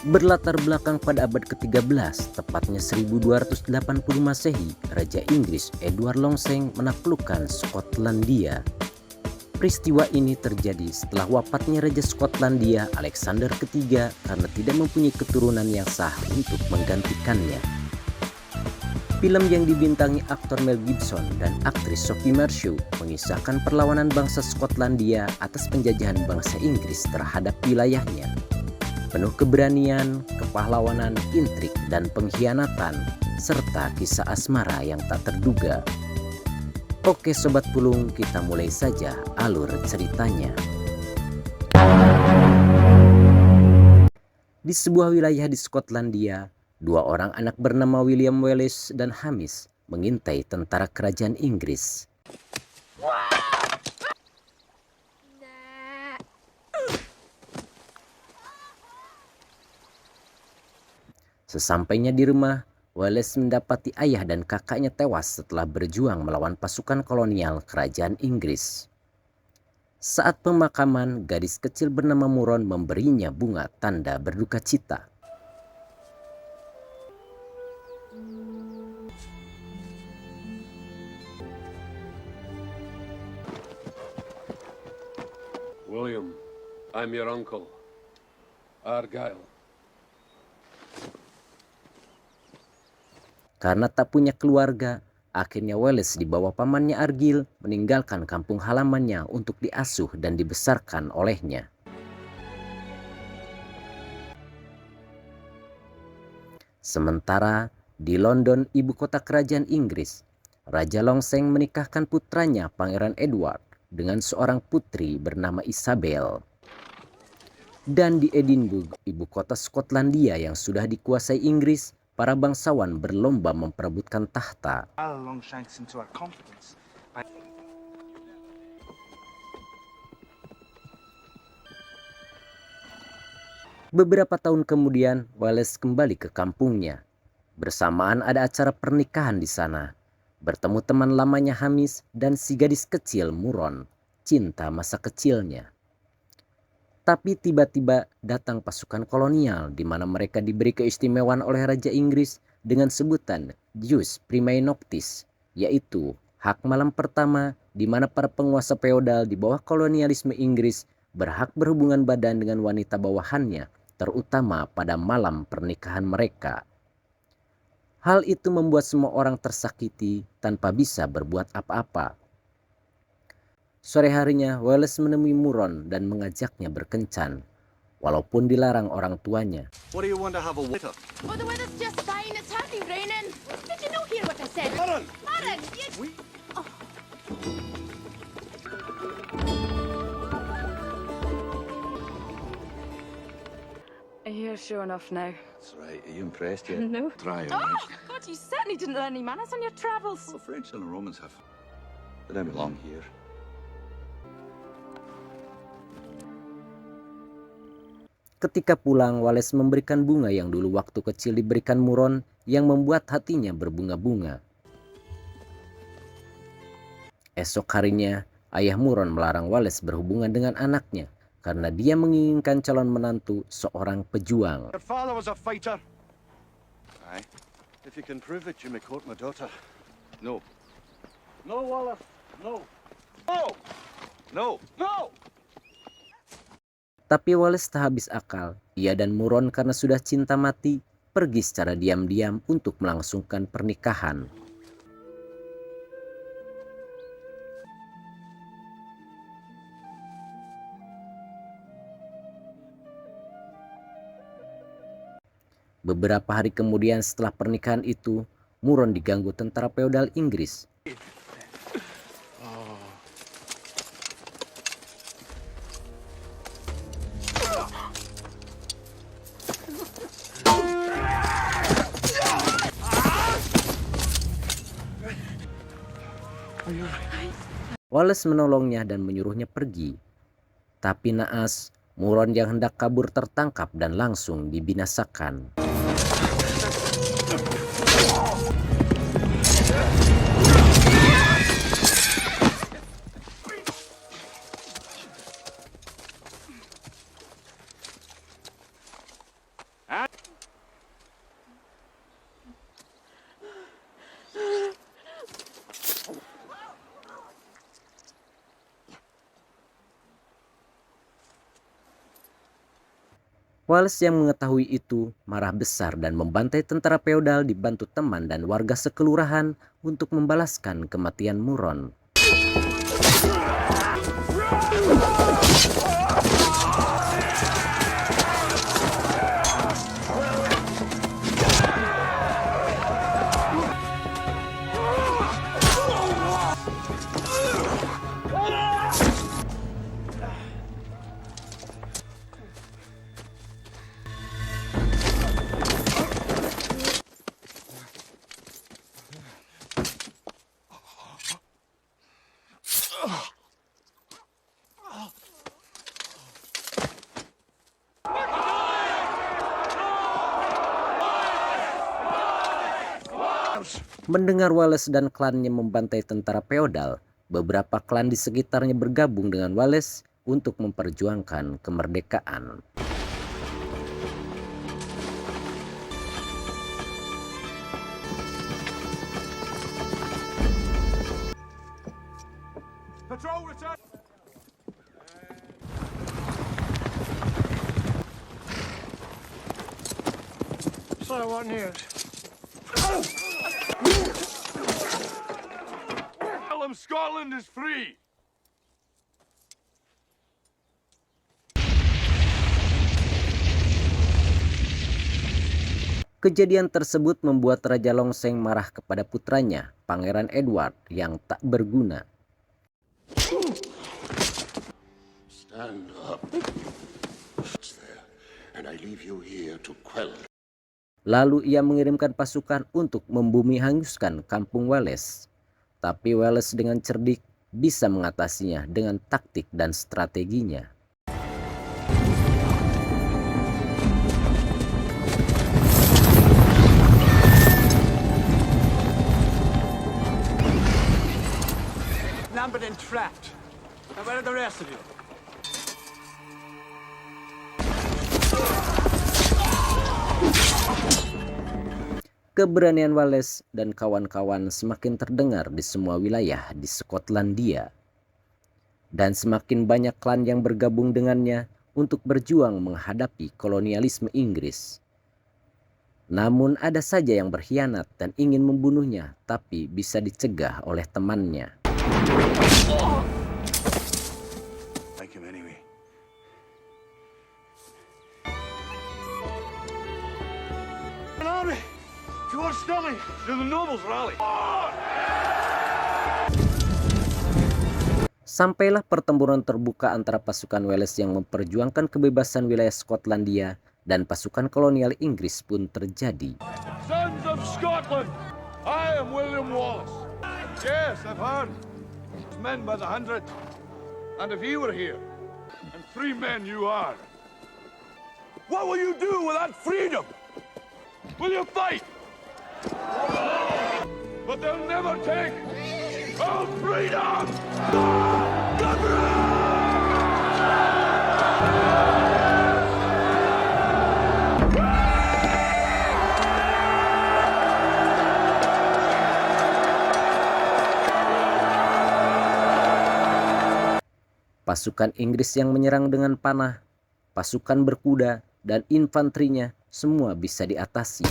Berlatar belakang pada abad ke-13, tepatnya 1280 Masehi, Raja Inggris Edward Longseng menaklukkan Skotlandia. Peristiwa ini terjadi setelah wafatnya Raja Skotlandia Alexander III karena tidak mempunyai keturunan yang sah untuk menggantikannya. Film yang dibintangi aktor Mel Gibson dan aktris Sophie Marceau mengisahkan perlawanan bangsa Skotlandia atas penjajahan bangsa Inggris terhadap wilayahnya. Penuh keberanian, kepahlawanan, intrik, dan pengkhianatan, serta kisah asmara yang tak terduga. Oke Sobat Pulung, kita mulai saja alur ceritanya. Di sebuah wilayah di Skotlandia, dua orang anak bernama William Wallace dan Hamish mengintai tentara kerajaan Inggris. Sesampainya di rumah, Wallace mendapati ayah dan kakaknya tewas setelah berjuang melawan pasukan kolonial kerajaan Inggris. Saat pemakaman, gadis kecil bernama Muron memberinya bunga tanda berduka cita. William, I'm your uncle, Argyle. Karena tak punya keluarga, akhirnya Wallace dibawa pamannya Argyle meninggalkan kampung halamannya untuk diasuh dan dibesarkan olehnya. Sementara di London, ibu kota kerajaan Inggris, Raja Longseng menikahkan putranya Pangeran Edward dengan seorang putri bernama Isabel. Dan di Edinburgh, ibu kota Skotlandia yang sudah dikuasai Inggris, para bangsawan berlomba memperebutkan tahta. Beberapa tahun kemudian, Wallace kembali ke kampungnya. Bersamaan ada acara pernikahan di sana. Bertemu teman lamanya Hamish dan si gadis kecil Muron, cinta masa kecilnya. Tapi tiba-tiba datang pasukan kolonial di mana mereka diberi keistimewaan oleh Raja Inggris dengan sebutan Jus Primae Noctis, yaitu hak malam pertama di mana para penguasa feodal di bawah kolonialisme Inggris berhak berhubungan badan dengan wanita bawahannya, terutama pada malam pernikahan mereka. Hal itu membuat semua orang tersakiti tanpa bisa berbuat apa-apa. Sore harinya, Wallace menemui Muron dan mengajaknya berkencan, walaupun dilarang orang tuanya. What do you want to have a waiter? Oh, the weather's just fine. It's hardly raining. Did you not hear what I said? Aaron! Aaron, you... You're sure enough now. That's right. Are you impressed yet? No. Try it, Oh, right? God, you certainly didn't learn any manners on your travels. Well, the French and the Romans have. They don't belong here. Ketika pulang, Wallace memberikan bunga yang dulu waktu kecil diberikan Muron yang membuat hatinya berbunga-bunga. Esok harinya, ayah Muron melarang Wallace berhubungan dengan anaknya karena dia menginginkan calon menantu seorang pejuang. Your father was a fighter. Aye. If you can prove it, you may court my daughter. No. No, Wallace. No. No! No! No! Tapi Wallace tak habis akal. Ia dan Muron karena sudah cinta mati, pergi secara diam-diam untuk melangsungkan pernikahan. Beberapa hari kemudian setelah pernikahan itu, Muron diganggu tentara feodal Inggris. Wallace menolongnya dan menyuruhnya pergi. Tapi naas, Muron yang hendak kabur tertangkap dan langsung dibinasakan. Wallace yang mengetahui itu marah besar dan membantai tentara feodal dibantu teman dan warga sekelurahan untuk membalaskan kematian Muron. Mendengar Wallace dan klannya membantai tentara feodal, beberapa klan di sekitarnya bergabung dengan Wallace untuk memperjuangkan kemerdekaan. Tell them Scotland is free! Kejadian tersebut membuat Raja Longseng marah kepada putranya, Pangeran Edward, yang tak berguna. Stand up. There, and I leave you here to quell. Lalu ia mengirimkan pasukan untuk membumi hanguskan kampung Wallace. Tapi Wallace dengan cerdik bisa mengatasinya dengan taktik dan strateginya. Lambert and trapped. Now where are the rest of you? Keberanian Wallace dan kawan-kawan semakin terdengar di semua wilayah di Skotlandia. Dan semakin banyak klan yang bergabung dengannya untuk berjuang menghadapi kolonialisme Inggris. Namun ada saja yang berkhianat dan ingin membunuhnya, tapi bisa dicegah oleh temannya. Like him anyway. An army! Towards Stirling! To the nobles rally! Sampailah pertempuran terbuka antara pasukan Wales yang memperjuangkan kebebasan wilayah Skotlandia dan pasukan kolonial Inggris pun terjadi. Sons of Scotland! I am William Wallace. Yes, I've heard. Men by the hundred. And if he were here, and free men you are, what will you do with that freedom? Will you fight? But they'll never take our freedom! Pasukan Inggris yang menyerang dengan panah, pasukan berkuda, dan infanterinya semua bisa diatasi.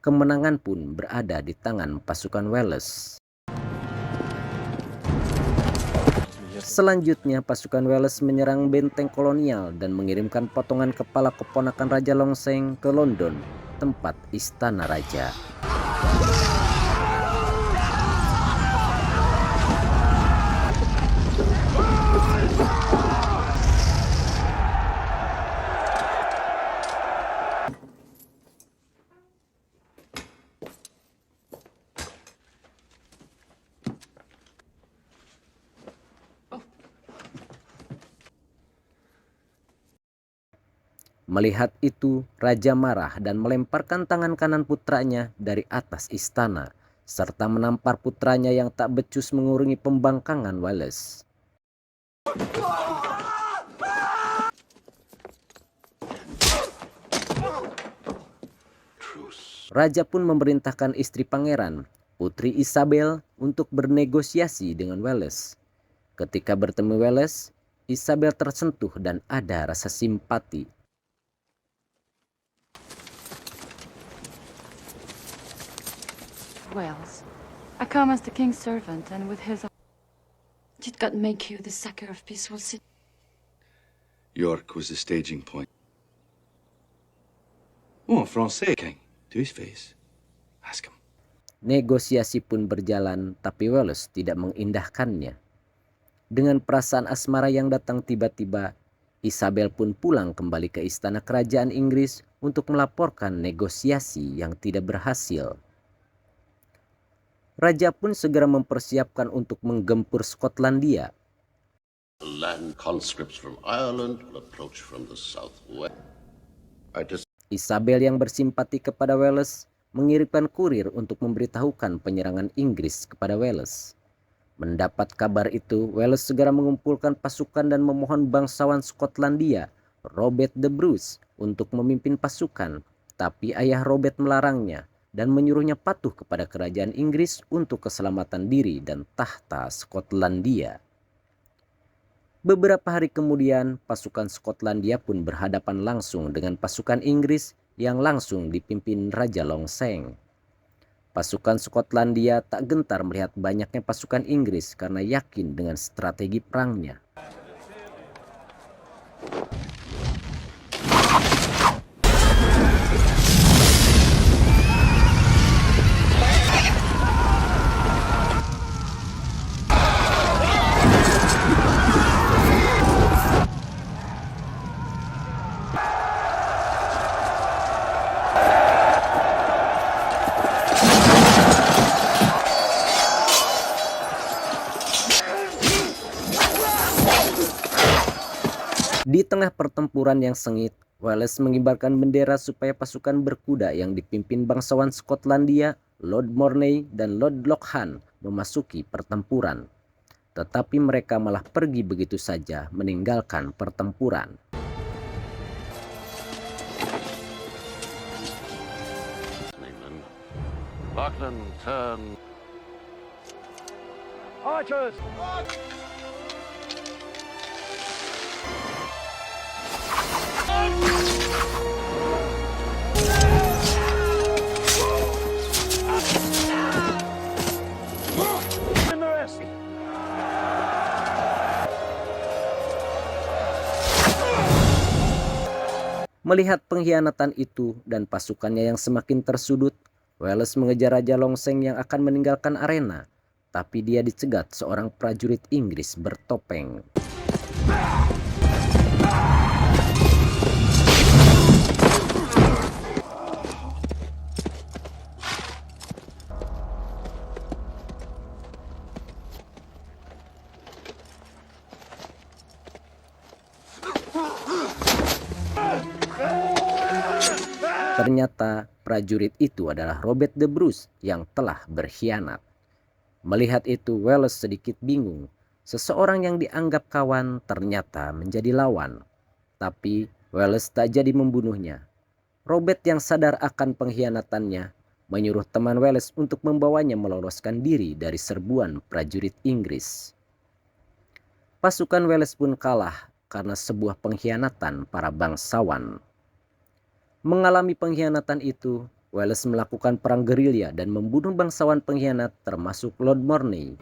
Kemenangan pun berada di tangan pasukan Wales. Selanjutnya pasukan Wales menyerang benteng kolonial dan mengirimkan potongan kepala keponakan Raja Longseng ke London, tempat istana raja. Melihat itu, raja marah dan melemparkan tangan kanan putranya dari atas istana, serta menampar putranya yang tak becus mengurangi pembangkangan Wales. Raja pun memerintahkan istri pangeran, Putri Isabel, untuk bernegosiasi dengan Wales. Ketika bertemu Wales, Isabel tersentuh dan ada rasa simpati. Wales. I come as the king's servant, and with his... Did God make you the sucker of peaceful city? York was the staging point. Oh, Français, King. To his face. Ask him. Negosiasi pun berjalan, tapi Wales tidak mengindahkannya. Dengan perasaan asmara yang datang tiba-tiba, Isabel pun pulang kembali ke istana kerajaan Inggris untuk melaporkan negosiasi yang tidak berhasil. Raja pun segera mempersiapkan untuk menggempur Skotlandia. The land conscripts from Ireland will approach from the southwest. Isabel yang bersimpati kepada Wales mengirimkan kurir untuk memberitahukan penyerangan Inggris kepada Wales. Mendapat kabar itu, Wales segera mengumpulkan pasukan dan memohon bangsawan Skotlandia, Robert the Bruce, untuk memimpin pasukan, tapi ayah Robert melarangnya dan menyuruhnya patuh kepada kerajaan Inggris untuk keselamatan diri dan tahta Skotlandia. Beberapa hari kemudian, pasukan Skotlandia pun berhadapan langsung dengan pasukan Inggris yang langsung dipimpin Raja Longseng. Pasukan Skotlandia tak gentar melihat banyaknya pasukan Inggris karena yakin dengan strategi perangnya. Di tengah pertempuran yang sengit, Wales mengibarkan bendera supaya pasukan berkuda yang dipimpin bangsawan Skotlandia, Lord Mornay dan Lord Lockhart memasuki pertempuran. Tetapi mereka malah pergi begitu saja meninggalkan pertempuran. Lachlan, turn. Archers! In the rest! Melihat pengkhianatan itu dan pasukannya yang semakin tersudut, Wales mengejar Raja Longseng yang akan meninggalkan arena, tapi dia dicegat seorang prajurit Inggris bertopeng. Ternyata prajurit itu adalah Robert the Bruce yang telah berkhianat. Melihat itu, Wales sedikit bingung. Seseorang yang dianggap kawan ternyata menjadi lawan. Tapi Wales tak jadi membunuhnya. Robert yang sadar akan pengkhianatannya menyuruh teman Wales untuk membawanya meloloskan diri dari serbuan prajurit Inggris. Pasukan Wales pun kalah karena sebuah pengkhianatan para bangsawan. Mengalami pengkhianatan itu, Wales melakukan perang gerilya dan membunuh bangsawan pengkhianat termasuk Lord Mornay.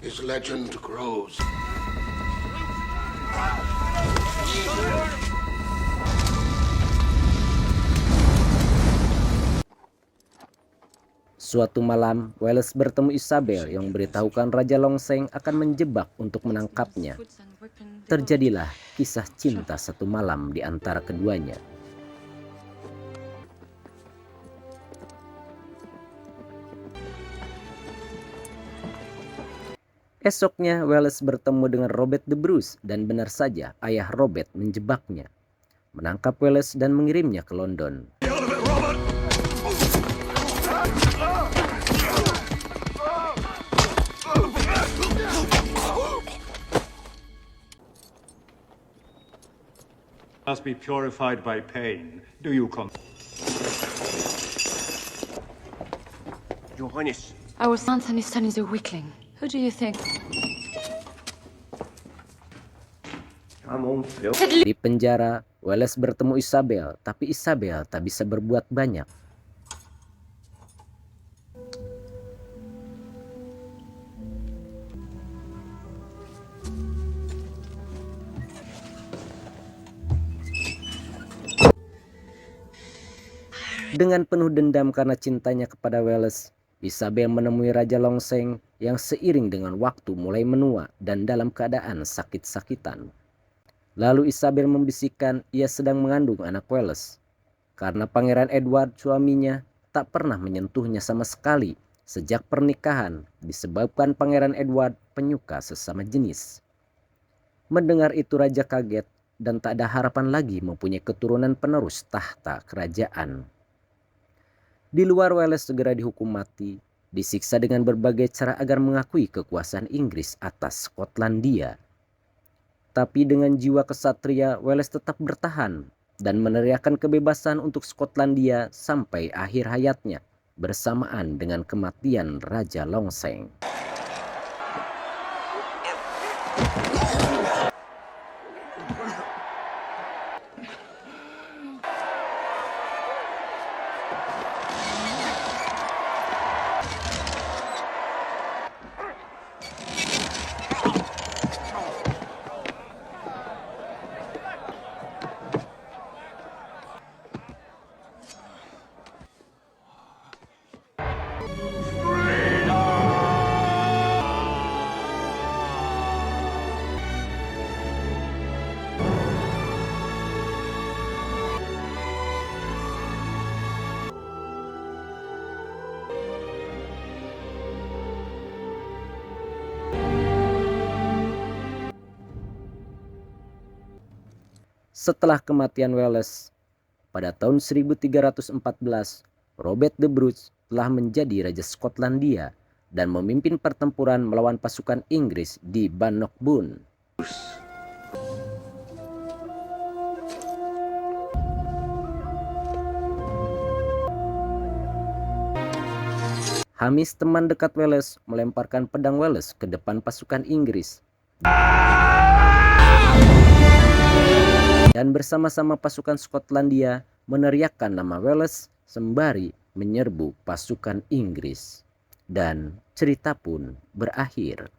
His legend grows. Suatu malam, Wales bertemu Isabel yang memberitahukan Raja Longseng akan menjebak untuk menangkapnya. Terjadilah kisah cinta satu malam di antara keduanya. Esoknya, Wales bertemu dengan Robert the Bruce dan benar saja ayah Robert menjebaknya, menangkap Wales dan mengirimnya ke London. Must be purified by pain. Do you Your Highness. Our Anthony's son is a weakling. Who do you think? Di penjara, Wales bertemu Isabel, tapi Isabel tak bisa berbuat banyak. Dengan penuh dendam karena cintanya kepada Wales, Isabel menemui Raja Longseng yang seiring dengan waktu mulai menua dan dalam keadaan sakit-sakitan. Lalu Isabel membisikkan ia sedang mengandung anak Wales, karena Pangeran Edward suaminya tak pernah menyentuhnya sama sekali sejak pernikahan disebabkan Pangeran Edward penyuka sesama jenis. Mendengar itu Raja kaget dan tak ada harapan lagi mempunyai keturunan penerus tahta kerajaan. Di luar, Wales segera dihukum mati, disiksa dengan berbagai cara agar mengakui kekuasaan Inggris atas Skotlandia. Tapi dengan jiwa kesatria, Wales tetap bertahan dan meneriakkan kebebasan untuk Skotlandia sampai akhir hayatnya bersamaan dengan kematian Raja Longseng. Setelah kematian Wales, pada tahun 1314, Robert the Bruce telah menjadi Raja Skotlandia dan memimpin pertempuran melawan pasukan Inggris di Bannockburn. Hamis, teman dekat Wales, melemparkan pedang Wales ke depan pasukan Inggris. Dan bersama-sama pasukan Skotlandia meneriakkan nama Wales sembari menyerbu pasukan Inggris. Dan cerita pun berakhir.